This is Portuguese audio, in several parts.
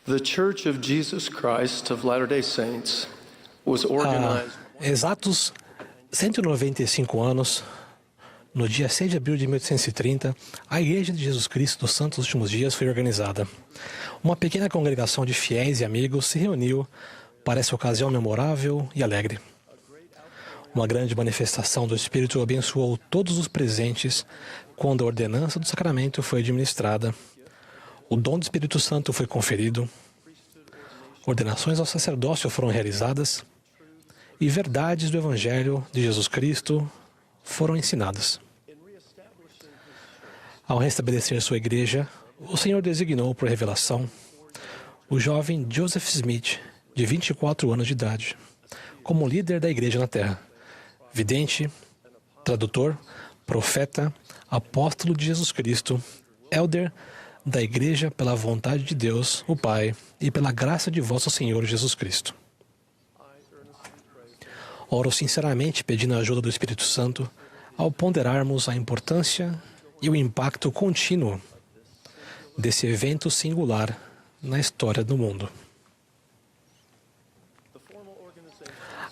The Church of Jesus Christ of Latter-day Saints was organized. Exatos 195 anos, no dia 6 de abril de 1830, a Igreja de Jesus Cristo dos Santos dos Últimos Dias foi organizada. Uma pequena congregação de fiéis e amigos se reuniu para essa ocasião memorável e alegre. Uma grande manifestação do Espírito abençoou todos os presentes quando a ordenança do sacramento foi administrada. O dom do Espírito Santo foi conferido. Ordenações ao sacerdócio foram realizadas e verdades do Evangelho de Jesus Cristo foram ensinadas. Ao restabelecer sua igreja, o Senhor designou por revelação o jovem Joseph Smith, de 24 anos de idade, como líder da igreja na terra, vidente, tradutor, profeta, apóstolo de Jesus Cristo, elder da igreja pela vontade de Deus, o Pai, e pela graça de vosso Senhor Jesus Cristo. Oro sinceramente pedindo a ajuda do Espírito Santo ao ponderarmos a importância e o impacto contínuo desse evento singular na história do mundo.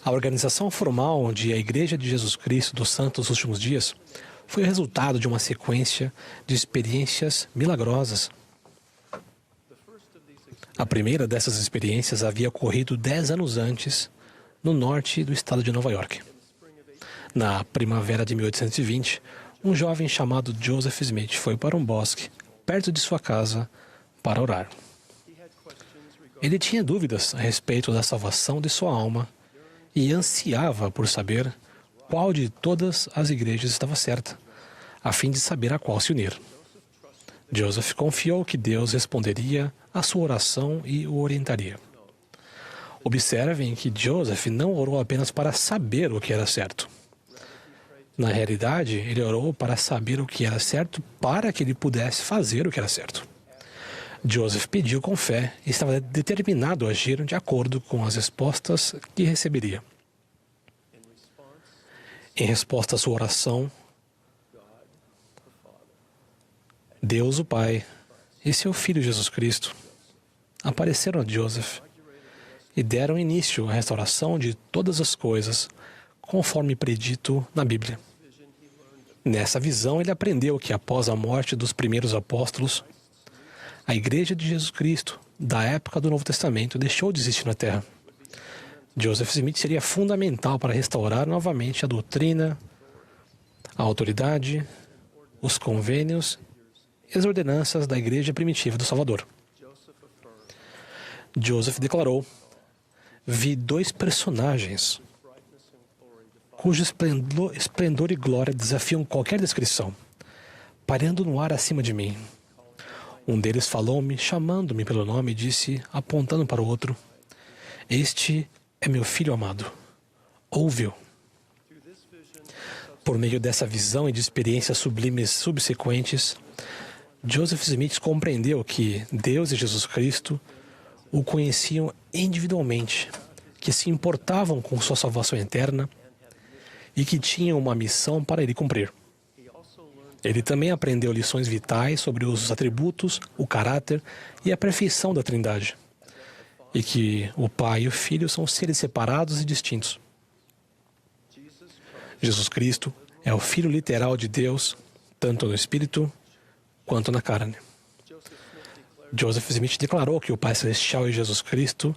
A organização formal de a Igreja de Jesus Cristo dos Santos dos Últimos Dias foi o resultado de uma sequência de experiências milagrosas. A primeira dessas experiências havia ocorrido 10 anos antes, no norte do estado de Nova York. Na primavera de 1820, um jovem chamado Joseph Smith foi para um bosque, perto de sua casa, para orar. Ele tinha dúvidas a respeito da salvação de sua alma e ansiava por saber qual de todas as igrejas estava certa, a fim de saber a qual se unir. Joseph confiou que Deus responderia à sua oração e o orientaria. Observem que Joseph não orou apenas para saber o que era certo. Na realidade, ele orou para saber o que era certo para que ele pudesse fazer o que era certo. Joseph pediu com fé e estava determinado a agir de acordo com as respostas que receberia. Em resposta à sua oração, Deus, o Pai, e seu Filho Jesus Cristo apareceram a Joseph e deram início à restauração de todas as coisas, conforme predito na Bíblia. Nessa visão, ele aprendeu que após a morte dos primeiros apóstolos, a Igreja de Jesus Cristo, da época do Novo Testamento, deixou de existir na Terra. Joseph Smith seria fundamental para restaurar novamente a doutrina, a autoridade, os convênios e as ordenanças da Igreja primitiva do Salvador. Joseph declarou: "Vi dois personagens cujo esplendor e glória desafiam qualquer descrição, pairando no ar acima de mim. Um deles falou-me, chamando-me pelo nome, e disse, apontando para o outro: Este é meu filho amado. Ouve-o." Por meio dessa visão e de experiências sublimes subsequentes, Joseph Smith compreendeu que Deus e Jesus Cristo o conheciam individualmente, que se importavam com sua salvação eterna e que tinham uma missão para ele cumprir. Ele também aprendeu lições vitais sobre os atributos, o caráter e a perfeição da Trindade, e que o Pai e o Filho são seres separados e distintos. Jesus Cristo é o Filho literal de Deus, tanto no Espírito quanto na carne. Joseph Smith declarou que o Pai Celestial e Jesus Cristo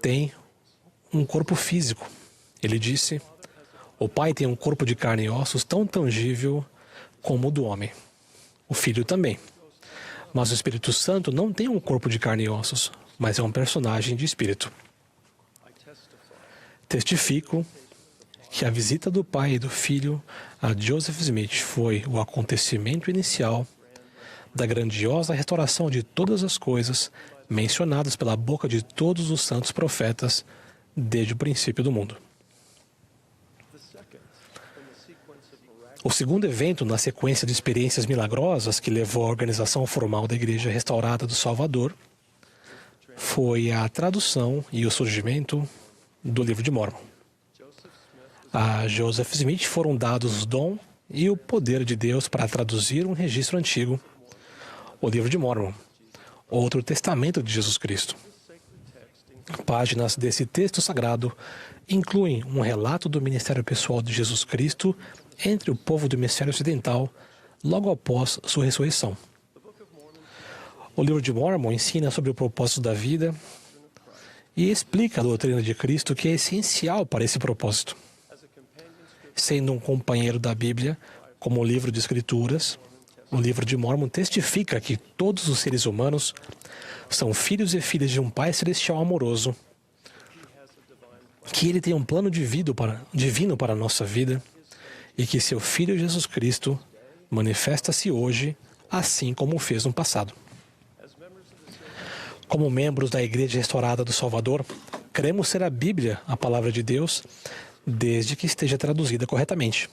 têm um corpo físico. Ele disse: "O Pai tem um corpo de carne e ossos tão tangível como o do homem. O Filho também. Mas o Espírito Santo não tem um corpo de carne e ossos, mas é um personagem de espírito." Testifico que a visita do Pai e do Filho a Joseph Smith foi o acontecimento inicial da grandiosa restauração de todas as coisas mencionadas pela boca de todos os santos profetas desde o princípio do mundo. O segundo evento na sequência de experiências milagrosas que levou à organização formal da Igreja Restaurada do Salvador foi a tradução e o surgimento do Livro de Mórmon. A Joseph Smith foram dados o dom e o poder de Deus para traduzir um registro antigo, o Livro de Mórmon, outro testamento de Jesus Cristo. Páginas desse texto sagrado incluem um relato do ministério pessoal de Jesus Cristo entre o povo do hemisfério ocidental logo após sua ressurreição. O livro de Mórmon ensina sobre o propósito da vida e explica a doutrina de Cristo, que é essencial para esse propósito. Sendo um companheiro da Bíblia, como o livro de Escrituras, o livro de Mórmon testifica que todos os seres humanos são filhos e filhas de um Pai Celestial amoroso, que Ele tem um plano divino para a nossa vida e que seu Filho Jesus Cristo manifesta-se hoje, assim como o fez no passado. Como membros da Igreja Restaurada do Salvador, cremos ser a Bíblia a palavra de Deus, desde que esteja traduzida corretamente.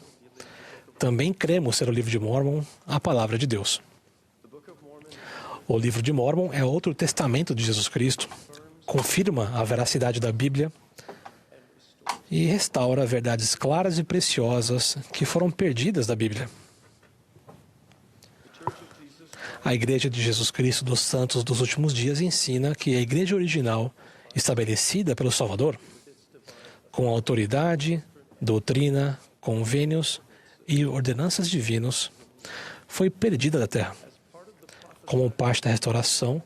Também cremos ser o livro de Mórmon a palavra de Deus. O livro de Mórmon é outro testamento de Jesus Cristo, confirma a veracidade da Bíblia e restaura verdades claras e preciosas que foram perdidas da Bíblia. A Igreja de Jesus Cristo dos Santos dos Últimos Dias ensina que a Igreja original, estabelecida pelo Salvador, com autoridade, doutrina, convênios e ordenanças divinos, foi perdida da terra. Como parte da restauração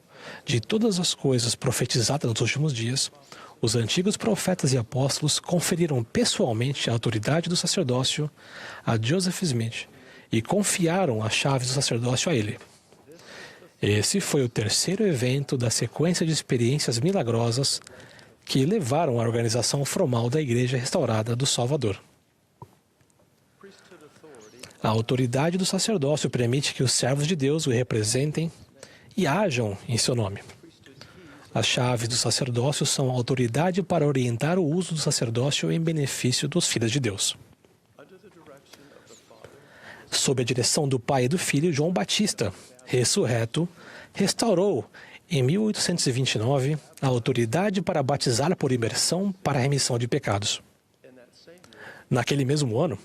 de todas as coisas profetizadas nos últimos dias, os antigos profetas e apóstolos conferiram pessoalmente a autoridade do sacerdócio a Joseph Smith e confiaram as chaves do sacerdócio a ele. Esse foi o terceiro evento da sequência de experiências milagrosas que levaram à organização formal da Igreja Restaurada do Salvador. A autoridade do sacerdócio permite que os servos de Deus o representem e ajam em seu nome. As chaves do sacerdócio são a autoridade para orientar o uso do sacerdócio em benefício dos filhos de Deus. Sob a direção do pai e do filho, João Batista, ressurreto, restaurou, em 1829, a autoridade para batizar por imersão para a remissão de pecados. Naquele mesmo ano,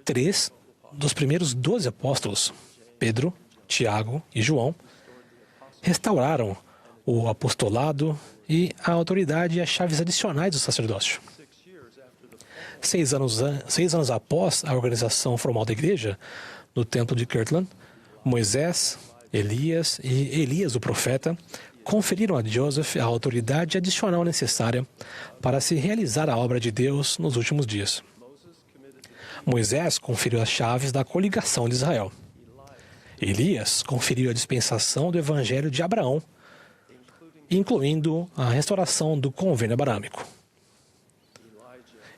3 dos primeiros 12 apóstolos, Pedro, Tiago e João, restauraram o apostolado e a autoridade e as chaves adicionais do sacerdócio. 6 anos após a organização formal da igreja, no templo de Kirtland, Moisés, Elias e Elias, o profeta, conferiram a Joseph a autoridade adicional necessária para se realizar a obra de Deus nos últimos dias. Moisés conferiu as chaves da coligação de Israel. Elias conferiu a dispensação do evangelho de Abraão, incluindo a restauração do convênio abraâmico.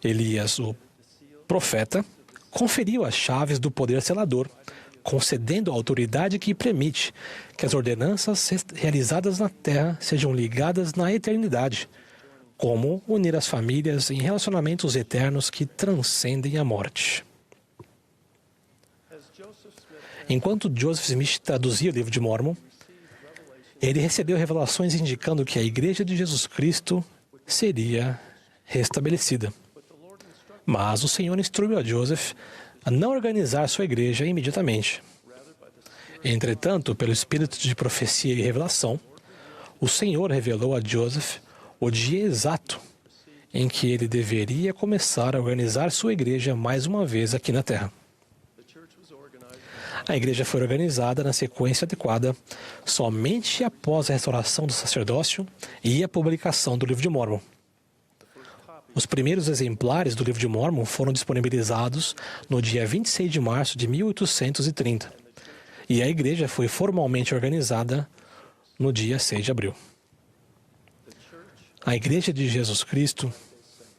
Elias, o profeta, conferiu as chaves do poder selador, concedendo a autoridade que permite que as ordenanças realizadas na terra sejam ligadas na eternidade, como unir as famílias em relacionamentos eternos que transcendem a morte. Enquanto Joseph Smith traduzia o livro de Mórmon, ele recebeu revelações indicando que a Igreja de Jesus Cristo seria restabelecida. Mas o Senhor instruiu a Joseph a não organizar sua igreja imediatamente. Entretanto, pelo espírito de profecia e revelação, o Senhor revelou a Joseph o dia exato em que ele deveria começar a organizar sua igreja mais uma vez aqui na Terra. A igreja foi organizada na sequência adequada somente após a restauração do sacerdócio e a publicação do livro de Mórmon. Os primeiros exemplares do livro de Mórmon foram disponibilizados no dia 26 de março de 1830, e a igreja foi formalmente organizada no dia 6 de abril. A Igreja de Jesus Cristo,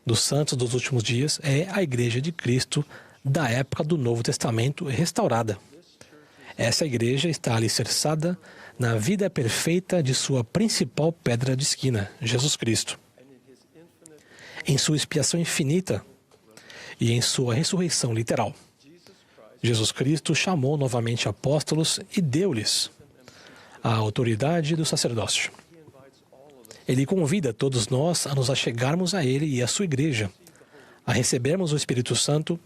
dos Santos dos Últimos Dias, é a Igreja de Cristo da época do Novo Testamento restaurada. Essa igreja está alicerçada na vida perfeita de sua principal pedra de esquina, Jesus Cristo. Em sua expiação infinita e em sua ressurreição literal. Jesus Cristo chamou novamente apóstolos e deu-lhes a autoridade do sacerdócio. Ele convida todos nós a nos achegarmos a Ele e à sua igreja, a recebermos o Espírito Santo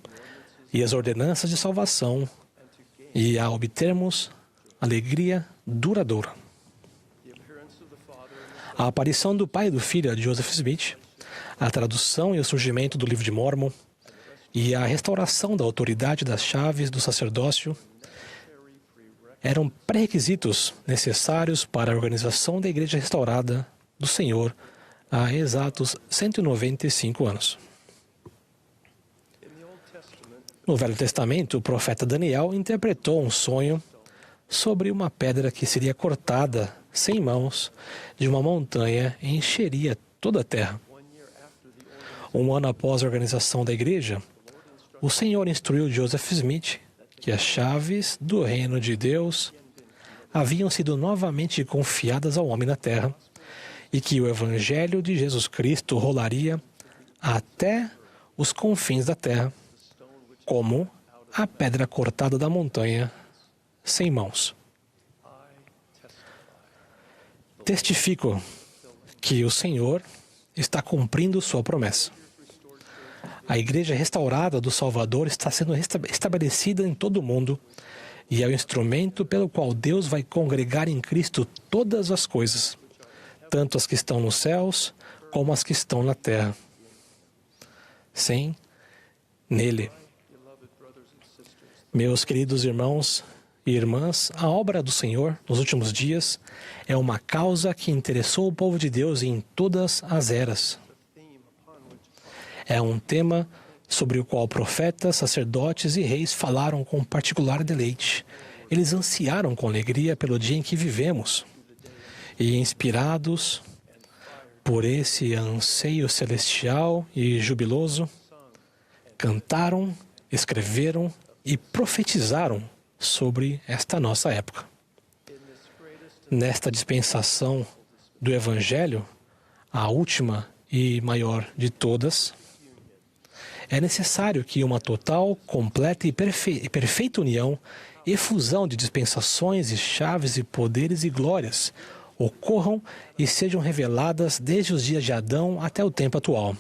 e as ordenanças de salvação e a obtermos alegria duradoura. A aparição do pai e do filho de Joseph Smith, a tradução e o surgimento do Livro de Mórmon e a restauração da autoridade das chaves do sacerdócio eram pré-requisitos necessários para a organização da Igreja restaurada do Senhor há exatos 195 anos. No Velho Testamento, o profeta Daniel interpretou um sonho sobre uma pedra que seria cortada sem mãos de uma montanha e encheria toda a terra. Um ano após a organização da igreja, o Senhor instruiu Joseph Smith que as chaves do reino de Deus haviam sido novamente confiadas ao homem na terra e que o evangelho de Jesus Cristo rolaria até os confins da terra, como a pedra cortada da montanha sem mãos. Testifico que o Senhor está cumprindo sua promessa. A Igreja restaurada do Salvador está sendo estabelecida em todo o mundo e é o instrumento pelo qual Deus vai congregar em Cristo todas as coisas, tanto as que estão nos céus como as que estão na terra. Sim, nele. Meus queridos irmãos e irmãs, a obra do Senhor nos últimos dias é uma causa que interessou o povo de Deus em todas as eras. É um tema sobre o qual profetas, sacerdotes e reis falaram com particular deleite. Eles ansiaram com alegria pelo dia em que vivemos e, inspirados por esse anseio celestial e jubiloso, cantaram, escreveram e profetizaram sobre esta nossa época. Nesta dispensação do Evangelho, a última e maior de todas, é necessário que uma total, completa e perfeita união e fusão de dispensações e chaves e poderes e glórias ocorram e sejam reveladas desde os dias de Adão até o tempo atual.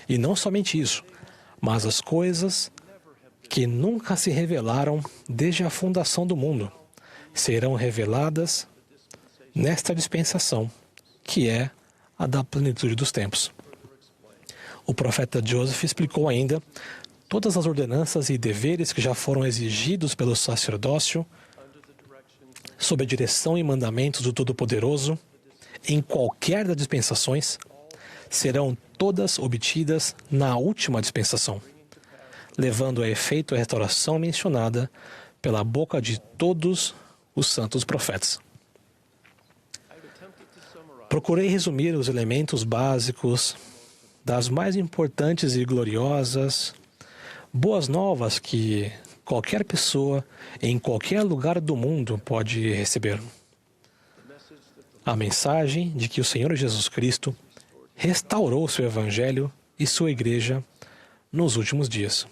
E não somente isso, mas as coisas que nunca se revelaram desde a fundação do mundo serão reveladas nesta dispensação, que é a da plenitude dos tempos. O profeta Joseph explicou ainda todas as ordenanças e deveres que já foram exigidos pelo sacerdócio sob a direção e mandamentos do Todo-Poderoso em qualquer das dispensações serão todas obtidas na última dispensação, levando a efeito a restauração mencionada pela boca de todos os santos profetas. Procurei resumir os elementos básicos das mais importantes e gloriosas boas novas que qualquer pessoa em qualquer lugar do mundo pode receber. A mensagem de que o Senhor Jesus Cristo restaurou seu Evangelho e sua Igreja nos últimos dias.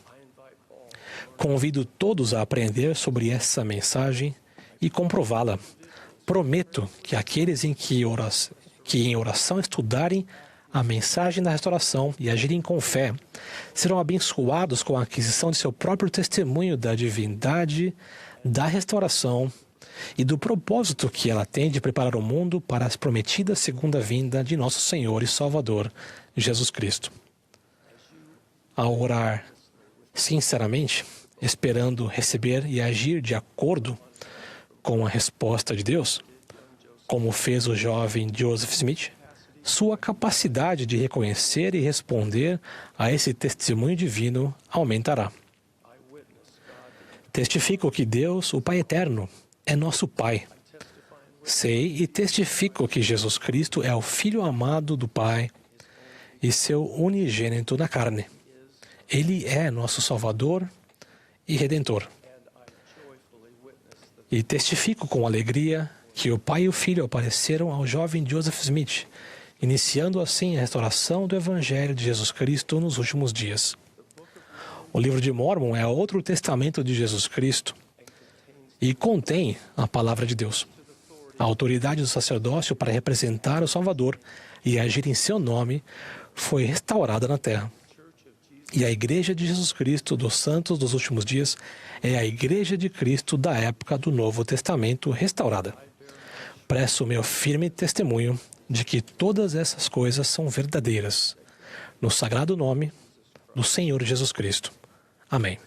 Convido todos a aprender sobre essa mensagem e comprová-la. Prometo que aqueles que em oração estudarem a mensagem da restauração e agirem com fé serão abençoados com a aquisição de seu próprio testemunho da divindade da restauração e do propósito que ela tem de preparar o mundo para a prometida segunda vinda de nosso Senhor e Salvador, Jesus Cristo. Ao orar sinceramente, esperando receber e agir de acordo com a resposta de Deus, como fez o jovem Joseph Smith, sua capacidade de reconhecer e responder a esse testemunho divino aumentará. Testifico que Deus, o Pai Eterno, é nosso Pai. Sei e testifico que Jesus Cristo é o Filho amado do Pai e seu unigênito na carne. Ele é nosso Salvador e Redentor. E testifico com alegria que o Pai e o Filho apareceram ao jovem Joseph Smith, iniciando assim a restauração do Evangelho de Jesus Cristo nos últimos dias. O Livro de Mórmon é outro testamento de Jesus Cristo e contém a palavra de Deus. A autoridade do sacerdócio para representar o Salvador e agir em seu nome foi restaurada na terra. E a Igreja de Jesus Cristo dos Santos dos últimos dias é a Igreja de Cristo da época do Novo Testamento restaurada. presto meu firme testemunho de que todas essas coisas são verdadeiras, no sagrado nome do Senhor Jesus Cristo. Amém.